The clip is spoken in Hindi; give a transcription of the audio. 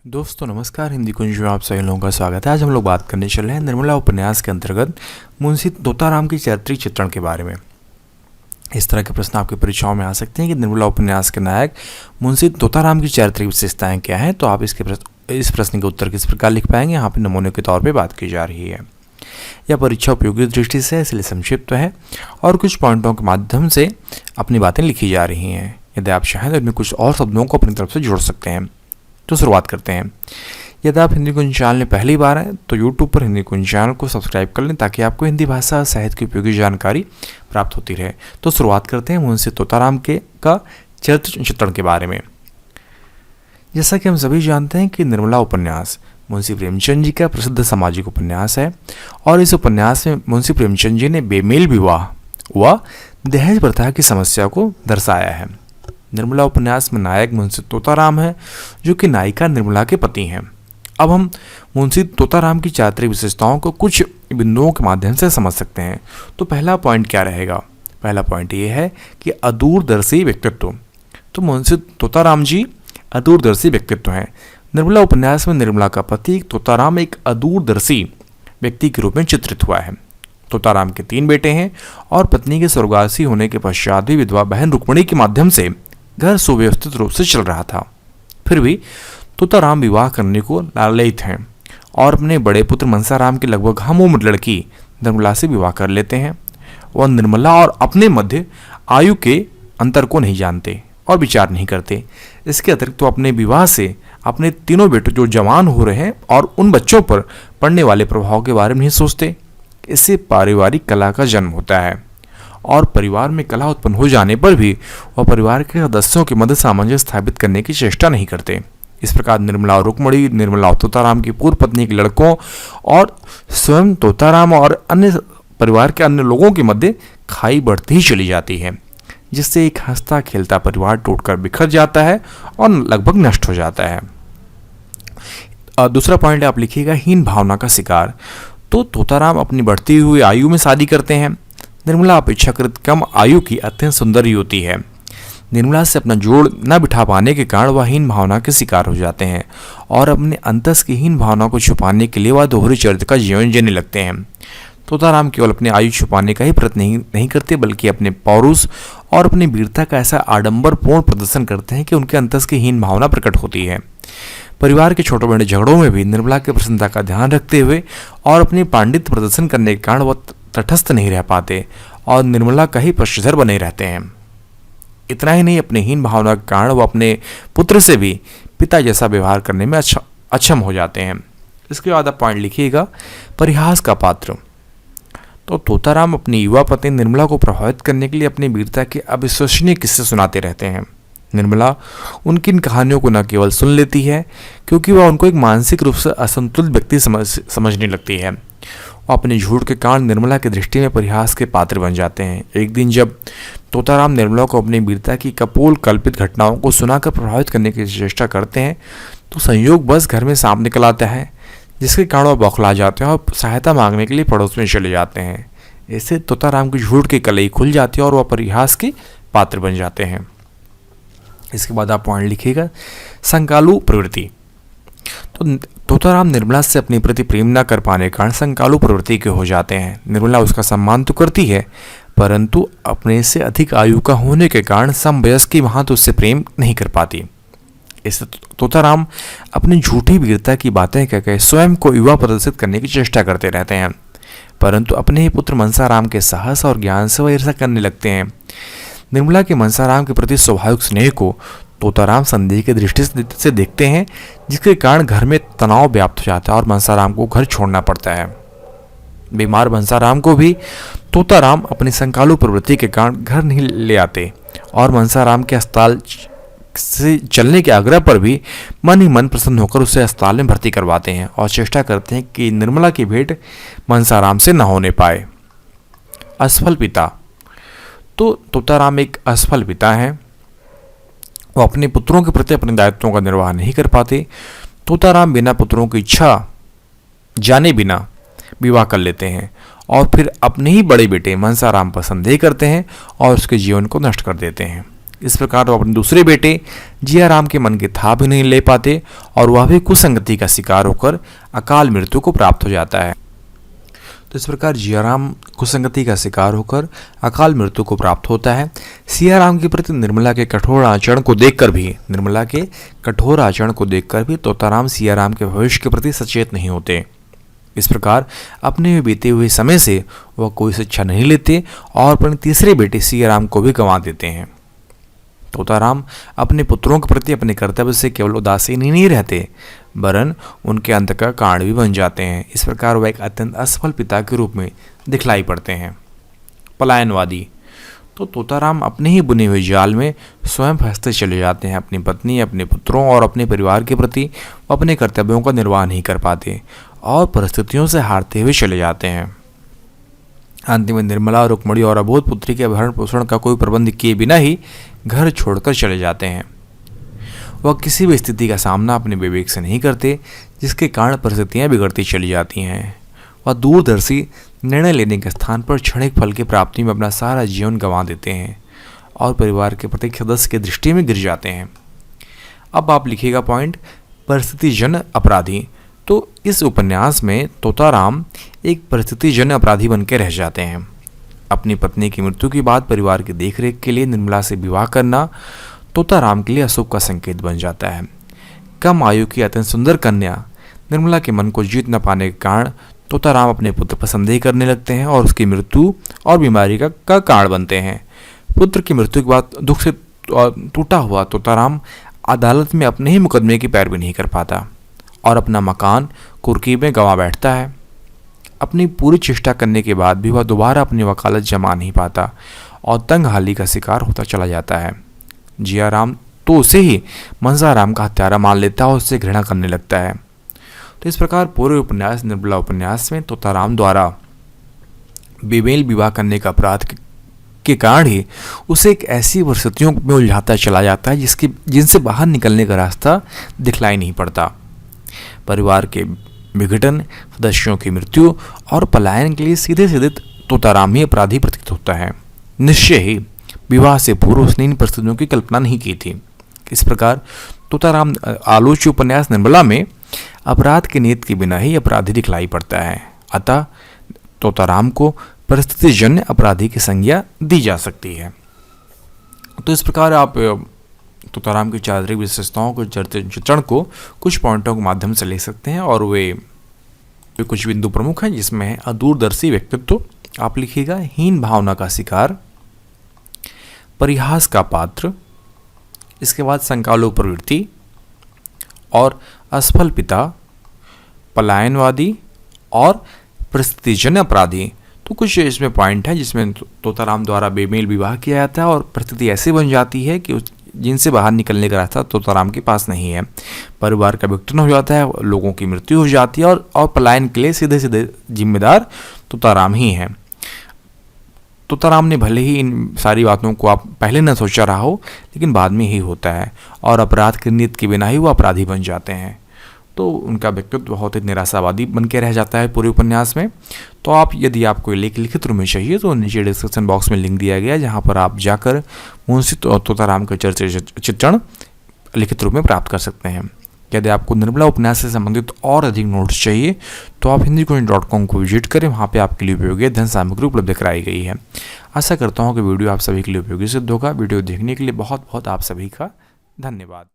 दोस्तों नमस्कार, हिंदी कुंज में आप सभी लोगों का स्वागत है। आज हम लोग बात करने चल रहे हैं निर्मला उपन्यास के अंतर्गत मुंशी तोताराम की चारित्रिक चित्रण के बारे में। इस तरह के प्रश्न आपकी परीक्षाओं में आ सकते हैं कि निर्मला उपन्यास के नायक मुंशी तोताराम की चारित्रिक विशेषताएं क्या हैं। तो आप इस प्रश्न के उत्तर किस प्रकार लिख पाएंगे, यहाँ पर नमूने के तौर पर बात की जा रही है। यह परीक्षा उपयोगी दृष्टि से इसलिए संक्षिप्त है और कुछ पॉइंटों के माध्यम से अपनी बातें लिखी जा रही हैं। यदि आप चाहें तो इनमें कुछ और शब्दों को अपनी तरफ से जोड़ सकते हैं। तो शुरुआत करते हैं। यदि आप हिंदी कुंज चैनल में पहली बार हैं तो यूट्यूब पर हिंदी कुंज चैनल को सब्सक्राइब कर लें ताकि आपको हिंदी भाषा और साहित्य की उपयोगी जानकारी प्राप्त होती रहे। तो शुरुआत करते हैं मुंशी तोताराम का चरित्र चित्रण के बारे में। जैसा कि हम सभी जानते हैं कि निर्मला उपन्यास मुंशी प्रेमचंद जी का प्रसिद्ध सामाजिक उपन्यास है और इस उपन्यास में मुंशी प्रेमचंद जी ने बेमेल विवाह व दहेज प्रथा की समस्या को दर्शाया है। निर्मला उपन्यास में नायक मुंशी तोताराम है जो कि नायिका निर्मला के पति हैं। अब हम मुंशी तोताराम की चारित्रिक विशेषताओं को कुछ बिंदुओं के माध्यम से समझ सकते हैं। तो पहला पॉइंट क्या रहेगा? पहला पॉइंट ये है कि अदूरदर्शी व्यक्तित्व। तो मुंशी तोताराम जी अदूरदर्शी व्यक्तित्व हैं। निर्मला उपन्यास में निर्मला का पति तोताराम एक अदूरदर्शी व्यक्ति के रूप में चित्रित हुआ है। तोताराम के 3 बेटे हैं और पत्नी के स्वर्गवासी होने के पश्चात भी विधवा बहन रुक्मिणी के माध्यम से घर सुव्यवस्थित रूप से चल रहा था। फिर भी तोताराम विवाह करने को लालयित हैं और अपने बड़े पुत्र मनसाराम की लगभग हम उम्र लड़की निर्मला से विवाह कर लेते हैं। वह निर्मला और अपने मध्य आयु के अंतर को नहीं जानते और विचार नहीं करते। इसके अतिरिक्त तो अपने विवाह से अपने तीनों बेटे जो जवान हो रहे हैं और उन बच्चों पर पड़ने वाले प्रभाव के बारे में नहीं सोचते। इससे पारिवारिक कला का जन्म होता है और परिवार में कला उत्पन्न हो जाने पर भी वह परिवार के सदस्यों के मध्य सामंजस्य स्थापित करने की चेष्टा नहीं करते। इस प्रकार निर्मला और रुक्मिणी, निर्मला और तोताराम की पूर्व पत्नी के लड़कों और स्वयं तोताराम और अन्य परिवार के अन्य लोगों के मध्य खाई बढ़ती ही चली जाती है, जिससे एक हंसता खेलता परिवार टूटकर बिखर जाता है और लगभग नष्ट हो जाता है। दूसरा पॉइंट आप लिखिएगा, हीन भावना का शिकार। तो तोताराम अपनी बढ़ती हुई आयु में शादी करते हैं। निर्मला अपेक्षाकृत कम आयु की अत्यंत सुंदर होती है। निर्मला से अपना जोड़ न बिठा पाने के कारण वह हीन भावना के शिकार हो जाते हैं और अपने अंतस की हीन भावना को छुपाने के लिए वह दोहरे चरित्र का जीवन जीने लगते हैं। तोताराम केवल अपनी आयु छुपाने का ही प्रयत्न नहीं करते बल्कि अपने पौरुष और अपनी वीरता का ऐसा आडंबरपूर्ण प्रदर्शन करते हैं कि उनके अंतस की हीन भावना प्रकट होती है। परिवार के छोटे बड़े झगड़ों में भी निर्मला की प्रसन्नता का ध्यान रखते हुए और अपनी पांडित्य प्रदर्शन करने के कारण वह तटस्थ नहीं रह पाते और निर्मला का ही पक्षधर बने रहते हैं। इतना ही नहीं, अपनी हीन भावना के कारण वह अपने पुत्र से भी पिता जैसा व्यवहार करने में अक्षम हो जाते हैं। इसके बाद आप पॉइंट लिखिएगा, परिहास का पात्र। तो तोताराम अपनी युवा पत्नी निर्मला को प्रभावित करने के लिए अपनी वीरता के अविश्वसनीय किस्से सुनाते रहते हैं। निर्मला उनकी इन कहानियों को न केवल सुन लेती है क्योंकि वह उनको एक मानसिक रूप से असंतुलित व्यक्ति समझने लगती है। वह अपने झूठ के कारण निर्मला की दृष्टि में परिहास के पात्र बन जाते हैं। एक दिन जब तोताराम निर्मला को अपनी वीरता की कपोल कल्पित घटनाओं को सुनाकर प्रभावित करने की चेष्टा करते हैं तो संयोग बस घर में सांप निकल आता है, जिसके कारण वह बौखला जाते हैं और सहायता मांगने के लिए पड़ोस में चले जाते हैं। इससे तोताराम की झूठ की कलई खुल जाती है और वह परिहास के पात्र बन जाते हैं। इसके बाद आप पॉइंट लिखिएगा, संकालू प्रवृत्ति। तो तोताराम निर्मला से अपने प्रति प्रेम न कर पाने के कारण संकालू प्रवृत्ति के हो जाते हैं। निर्मला उसका सम्मान तो करती है परंतु अपने से अधिक आयु का होने के कारण समवयस्क की महत्व उससे प्रेम नहीं कर पाती। इससे तोताराम अपनी झूठी वीरता की बातें कहकर स्वयं को युवा प्रदर्शित करने की चेष्टा करते रहते हैं, परंतु अपने ही पुत्र मनसाराम के साहस और ज्ञान से वह ईर्ष्या करने लगते हैं। निर्मला के मनसाराम के प्रति स्वाभाविक स्नेह को तोताराम संदेह की दृष्टि से देखते हैं, जिसके कारण घर में तनाव व्याप्त हो जाता है और मनसाराम को घर छोड़ना पड़ता है। बीमार मनसाराम को भी तोताराम अपनी संकालू प्रवृत्ति के कारण घर नहीं ले आते और मनसाराम के अस्पताल से चलने के आग्रह पर भी मन ही मन प्रसन्न होकर उसे अस्पताल में भर्ती करवाते हैं और चेष्टा करते हैं कि निर्मला की भेंट मनसाराम से न होने पाए। असफल पिता। तो तोताराम एक असफल पिता है। वो अपने पुत्रों के प्रति अपने दायित्वों का निर्वाह नहीं कर पाते। तोताराम बिना पुत्रों की इच्छा जाने बिना विवाह कर लेते हैं और फिर अपने ही बड़े बेटे मनसाराम पर संदेह करते हैं और उसके जीवन को नष्ट कर देते हैं। इस प्रकार वो अपने दूसरे बेटे जियाराम के मन की था भी नहीं ले पाते और वह भी कुसंगति का शिकार होकर अकाल मृत्यु को प्राप्त हो जाता है। तो इस प्रकार जियाराम कुसंगति का शिकार होकर अकाल मृत्यु को प्राप्त होता है। सियाराम के प्रति निर्मला के कठोर आचरण को देखकर भी तोताराम सियाराम के भविष्य के प्रति सचेत नहीं होते। इस प्रकार अपने बीते हुए समय से वह कोई शिक्षा नहीं लेते और अपने तीसरे बेटे सियाराम को भी गंवा देते हैं। तोताराम अपने पुत्रों के प्रति अपने कर्तव्य से केवल उदासीन ही नहीं रहते, वरन उनके अंत का कारण भी बन जाते हैं। इस प्रकार वह एक अत्यंत असफल पिता के रूप में दिखलाई पड़ते हैं। पलायनवादी। तो तोताराम अपने ही बुने हुए जाल में स्वयं फंसते चले जाते हैं। अपनी पत्नी, अपने पुत्रों और अपने परिवार के प्रति वो अपने कर्तव्यों का निर्वाह नहीं कर पाते और परिस्थितियों से हारते हुए चले जाते हैं। अंत में निर्मला, रुक्मणी और अबोध पुत्री के भरण पोषण का कोई प्रबंध किए बिना ही घर छोड़कर चले जाते हैं। वह किसी भी स्थिति का सामना अपने विवेक से नहीं करते, जिसके कारण परिस्थितियां बिगड़ती चली जाती हैं। वह दूरदर्शी निर्णय लेने के स्थान पर क्षणिक फल की प्राप्ति में अपना सारा जीवन गंवा देते हैं और परिवार के प्रत्येक सदस्य की दृष्टि में गिर जाते हैं। अब आप लिखिएगा पॉइंट, परिस्थितिजन्य अपराधी। तो इस उपन्यास में तोताराम एक परिस्थितिजन्य अपराधी बन के रह जाते हैं। अपनी पत्नी की मृत्यु के बाद परिवार की देखरेख के लिए निर्मला से विवाह करना तोताराम के लिए अशुभ का संकेत बन जाता है। कम आयु की अत्यंत सुंदर कन्या निर्मला के मन को जीत न पाने के कारण तोताराम अपने पुत्र पर संदेह करने लगते हैं और उसकी मृत्यु और बीमारी का कारण बनते हैं। पुत्र की मृत्यु के बाद दुख से टूटा हुआ तोताराम अदालत में अपने ही मुकदमे की पैरवी नहीं कर पाता और अपना मकान कुर्की में गंवा बैठता है। अपनी पूरी चेष्टा करने के बाद भी वह दोबारा अपनी वकालत जमा नहीं पाता और तंगहाली का शिकार होता चला जाता है। जियाराम तो उसे ही मंसाराम का हत्यारा मान लेता है और उससे घृणा करने लगता है। तो इस प्रकार पूरे उपन्यास निर्मला उपन्यास में तोताराम द्वारा बेमेल विवाह करने का अपराध के कारण ही उसे एक ऐसी परिस्थितियों में उलझाता चला जाता है जिनसे बाहर निकलने का रास्ता दिखलाई नहीं पड़ता। परिवार के विघटन, सदस्यों की मृत्यु और पलायन के लिए सीधे सीधे तोताराम ही अपराधी प्रतीत होता है। निश्चय ही विवाह से पूर्व उसने इन परिस्थितियों की कल्पना नहीं की थी। इस प्रकार तोताराम आलोच्य उपन्यास निर्मला में अपराध के नीति के बिना ही अपराधी दिखलाई पड़ता है। अतः तोताराम को परिस्थितिजन्य अपराधी की संज्ञा दी जा सकती है। तो इस प्रकार आप तोताराम की चारित्रिक विशेषताओं को चित्रण को कुछ पॉइंटों के माध्यम से ले सकते हैं और वे कुछ बिंदु प्रमुख हैं, जिसमें है अदूरदर्शी व्यक्तित्व, आप लिखिएगा हीन भावना का शिकार, परिहास का पात्र, इसके बाद संकालो प्रवृत्ति और असफल पिता, पलायनवादी और परिस्थितिजन्य अपराधी। तो कुछ इसमें पॉइंट है जिसमें तोताराम द्वारा बेमेल विवाह किया जाता है और परिस्थिति ऐसी बन जाती है कि जिनसे बाहर निकलने का रास्ता तोताराम के पास नहीं है। परिवार का विघटन हो जाता है, लोगों की मृत्यु हो जाती है और पलायन के लिए सीधे सीधे जिम्मेदार तोताराम ही हैं। तोताराम ने भले ही इन सारी बातों को आप पहले न सोचा रहा हो, लेकिन बाद में ही होता है और अपराध की नीति के बिना ही वो अपराधी बन जाते हैं। तो उनका व्यक्तित्व बहुत ही निराशावादी बन के रह जाता है पूरे उपन्यास में। तो आप यदि आपको लेख लिखित रूप में चाहिए तो नीचे डिस्क्रिप्शन बॉक्स में लिंक दिया गया है, जहाँ पर आप जाकर मुंशी तोताराम का चरित्र चित्रण लिखित रूप में प्राप्त कर सकते हैं। यदि आपको निर्मला उपन्यास से संबंधित और अधिक नोट्स चाहिए तो आप hindicoin.com को विजिट करें, वहाँ पे आपके लिए उपयोगी धन सामग्री उपलब्ध कराई गई है। आशा करता हूँ कि वीडियो आप सभी के लिए उपयोगी सिद्ध होगा। वीडियो देखने के लिए बहुत बहुत आप सभी का धन्यवाद।